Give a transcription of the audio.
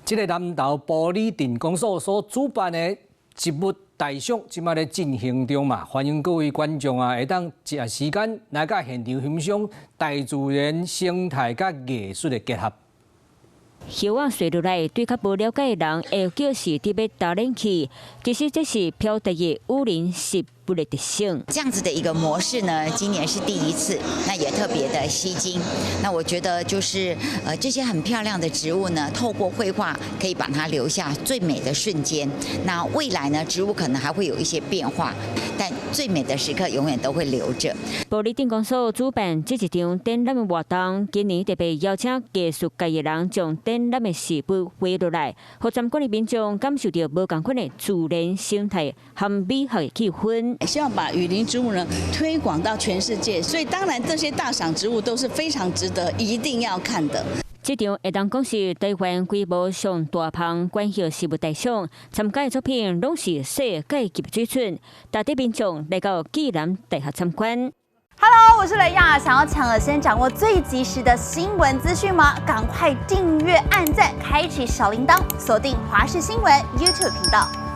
这个南投玻璃电工所所主办的植物大赏，即马咧进行中嘛，欢迎各位观众会当一时间来到现场欣赏大自然生态甲艺术的结合。叶仔垂落来，对较无了解的人会叫是特别打冷气，其实这是漂地的雨林植物的特性。这样子的一个模式呢，今年是第一次，那也特别的吸睛。那我觉得就是这些很漂亮的植物呢，透过绘画可以把它留下最美的瞬间。那未来呢，植物可能还会有一些变化，但最美的时刻永远都会留着。玻璃电工所主办这一场展览的活动，今年特别邀请艺术界的人将展览的事物画落来，让参观的民众感受到无同款的自然生态和美好的气氛。希望把雨林植物呢推广到全世界，所以当然这些大赏植物都是非常值得一定要看的。这场会当讲是台湾规模上大项关系事物大赏，参加的作品拢是世界级水准，大地民众来到暨南大学参观。Hello， 我是雷亚，想要抢先掌握最及时的新闻资讯吗？赶快订阅、按赞、开启小铃铛，锁定华视新闻 YouTube 频道。